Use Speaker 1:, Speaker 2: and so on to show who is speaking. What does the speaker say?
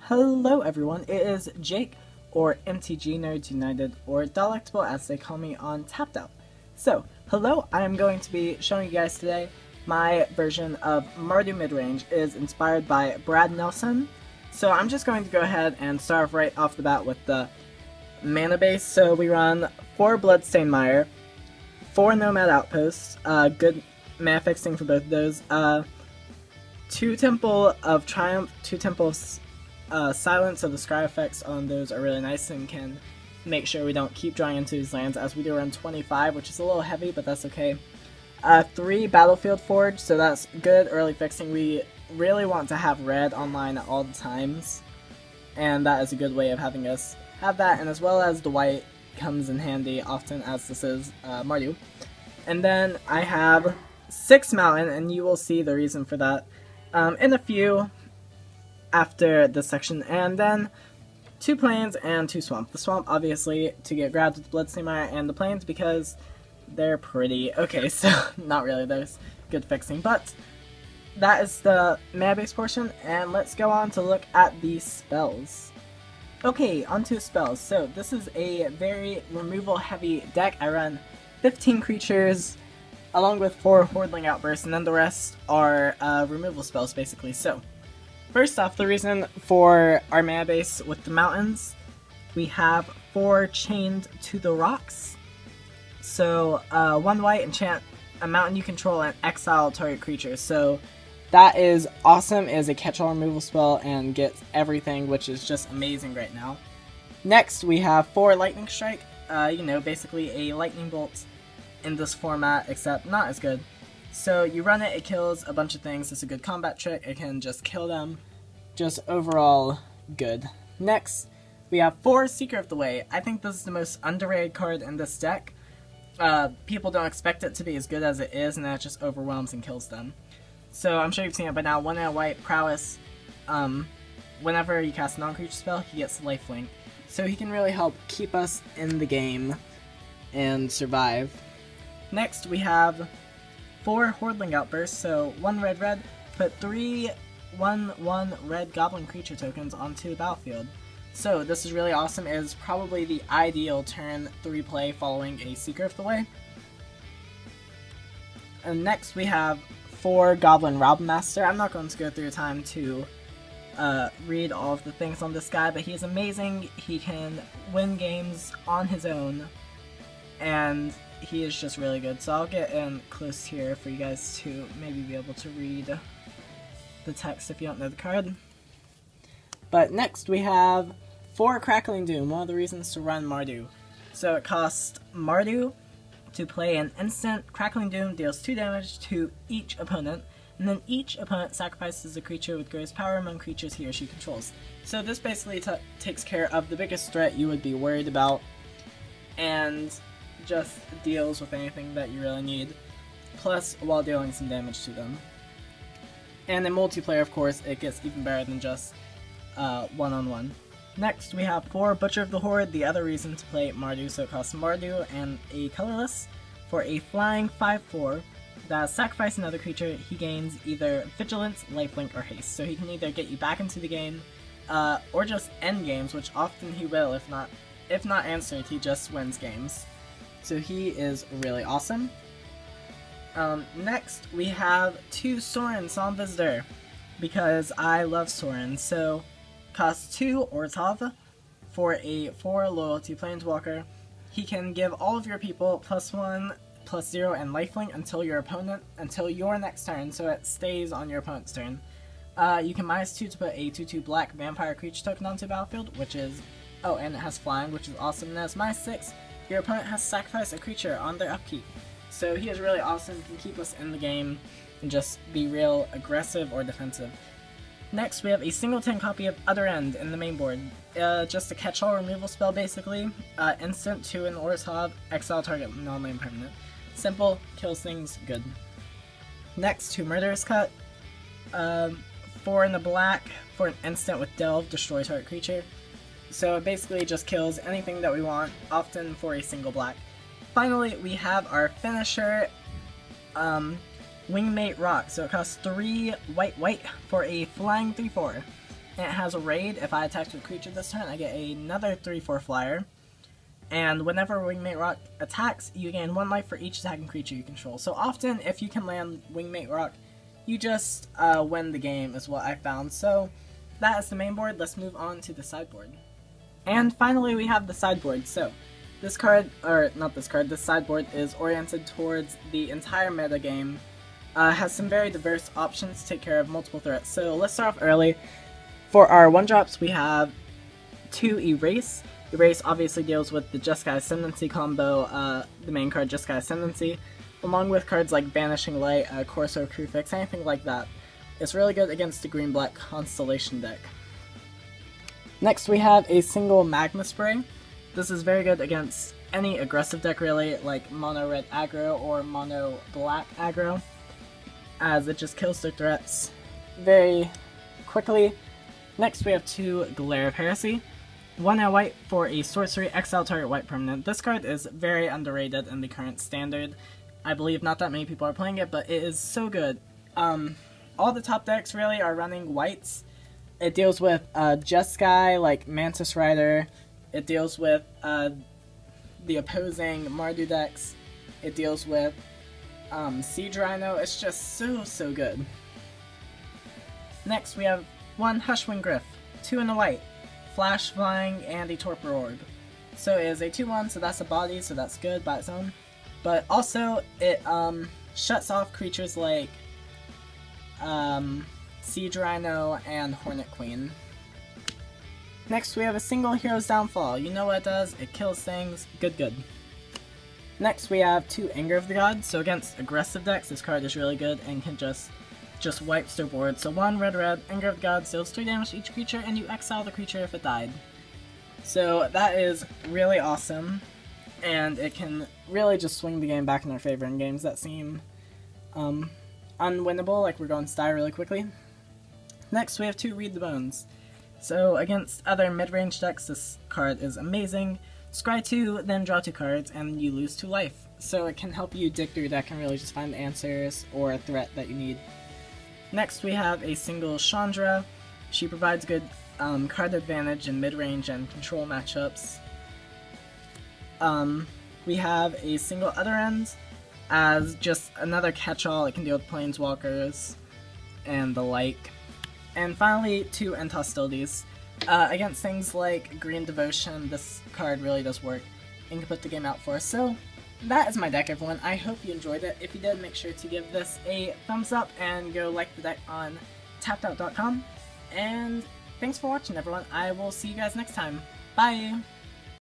Speaker 1: Hello everyone, it is Jake, or MTG Nerds United, or Delectable as they call me on Tapped Out. So, hello, I am going to be showing you guys today my version of Mardu Midrange. It is inspired by Brad Nelson. So I'm just going to go ahead and start off right off the bat with the mana base. So we run 4 Bloodstained Mire, 4 Nomad Outposts, good mana fixing for both of those, 2 Temple of Triumph, 2 Temples Silence, so the scry effects on those are really nice and can make sure we don't keep drawing into these lands, as we do run 25, which is a little heavy, but that's okay. 3 Battlefield Forge, so that's good early fixing. We really want to have red online at all the times, and that is a good way of having us have that, and as well as the white comes in handy often, as this is Mardu. And then I have 6 Mountain, and you will see the reason for that in a few after this section, and then 2 Plains and 2 Swamp. The Swamp, obviously, to get grabbed with Bloodstained Mire, and the Plains because they're pretty. Okay, so not really, there's good fixing, but that is the mana base portion, and let's go on to look at the spells. Okay, onto spells. So this is a very removal heavy deck. I run 15 creatures along with 4 Hordling Outbursts, and then the rest are removal spells basically. So first off, the reason for our mana base with the mountains, we have 4 Chained to the Rocks. So 1 white, enchant a mountain you control and exile target creature. So that is awesome. It is a catch-all removal spell and gets everything, which is just amazing right now. Next, we have 4 Lightning Strike. Basically a lightning bolt in this format, except not as good. So you run it, it kills a bunch of things. It's a good combat trick. It can just kill them. Just overall good. Next, we have 4 Seeker of the Way. I think this is the most underrated card in this deck. People don't expect it to be as good as it is, and then it just overwhelms and kills them. So I'm sure you've seen it by now. 1 and a white, prowess. Whenever you cast a non-creature spell, he gets lifelink. So he can really help keep us in the game and survive. Next, we have 4 Hordling Outbursts. So 1 red, put 3 1/1 red goblin creature tokens onto the battlefield. So this is really awesome. It is probably the ideal turn 3 play following a Seeker of the Way. And next we have 4 Goblin Robmaster. I'm not going to go through time to read all of the things on this guy, but he is amazing. He can win games on his own, and he is just really good. So I'll get in close here for you guys to maybe be able to read the text if you don't know the card. But next we have 4 Crackling Doom, one of the reasons to run Mardu. So it costs Mardu to play an instant. Crackling Doom deals 2 damage to each opponent, and then each opponent sacrifices a creature with greatest power among creatures he or she controls. So this basically takes care of the biggest threat you would be worried about, and just deals with anything that you really need, plus while dealing some damage to them. And in multiplayer, of course, it gets even better than just one-on-one. Next, we have 4 Butcher of the Horde, the other reason to play Mardu. So it costs Mardu and a colorless for a flying 5/4 that sacrifice another creature. He gains either Vigilance, Lifelink, or Haste. So he can either get you back into the game, or just end games, which often he will. If not answered, he just wins games. So he is really awesome. Next, we have 2 Sorin, Solemn Visitor, because I love Sorin. So costs 2 Ortov for a 4 Loyalty Planeswalker. He can give all of your people +1, +0, and lifelink until your next turn, so it stays on your opponent's turn. You can -2 to put a 2/2 black vampire creature token onto the battlefield, which is, oh, and it has flying, which is awesome. And as -6, your opponent has to sacrifice a creature on their upkeep. So he is really awesome, can keep us in the game and just be real aggressive or defensive. Next, we have a singleton copy of Other End in the main board. Just a catch-all removal spell, basically. Instant to an Ortov, exile target non-land permanent. Simple, kills things, good. Next, 2 Murderous Cut. 4 in the black for an instant with Delve, destroy target creature. So it basically just kills anything that we want, often for a single black. Finally, we have our finisher, Wingmate Rock. So it costs 3 white for a flying 3/4. It has a raid. If I attack with a creature this turn, I get another 3/4 flyer. And whenever Wingmate Rock attacks, you gain 1 life for each attacking creature you control. So often, if you can land Wingmate Rock, you just win the game, is what I found. So that is the main board. Let's move on to the sideboard. And finally, we have the sideboard. So this card, or not this card, this sideboard is oriented towards the entire meta game. Has some very diverse options to take care of multiple threats. So let's start off early. For our 1-drops, we have 2 Erase. Erase obviously deals with the Jeskai Ascendancy combo, the main card Jeskai Ascendancy, along with cards like Vanishing Light, Corso Crewfix, anything like that. It's really good against the green-black Constellation deck. Next we have a single Magma Spray. This is very good against any aggressive deck really, like mono red aggro or mono black aggro, as it just kills their threats very quickly. Next we have 2 Glare of Heresy. 1 white for a sorcery, exile target white permanent. This card is very underrated in the current standard. I believe not that many people are playing it, but it is so good. All the top decks really are running whites. It deals with Jeskai, like Mantis Rider. It deals with the opposing Mardu decks. It deals with Siege Rhino. It's just so good. Next we have 1 Hushwing Griff, 2 in a white. Flash, Flying, and a Torpor Orb. So it is a 2/1, so that's a body, so that's good by its own. But also, it shuts off creatures like Siege Rhino and Hornet Queen. Next, we have a single Hero's Downfall. You know what it does, it kills things. Good. Next, we have 2 Anger of the Gods. So against aggressive decks, this card is really good and can just wipes their board. So 1 red, Anger of the Gods deals 3 damage to each creature, and you exile the creature if it died. So that is really awesome, and it can really just swing the game back in our favor in games that seem unwinnable, like we're going Sty really quickly. Next we have 2 Read the Bones. So against other mid-range decks, this card is amazing. Scry 2, then draw 2 cards, and you lose 2 life. So it can help you dig through your deck and really just find the answers or a threat that you need. Next we have a single Chandra. She provides good card advantage in mid-range and control matchups. We have a single Other End as just another catch-all. It can deal with Planeswalkers and the like. And finally, 2 End Hostilities. Against things like Green Devotion, this card really does work and can put the game out for us. So that is my deck, everyone. I hope you enjoyed it. If you did, make sure to give this a thumbs up and go like the deck on tappedout.com. And thanks for watching, everyone. I will see you guys next time. Bye!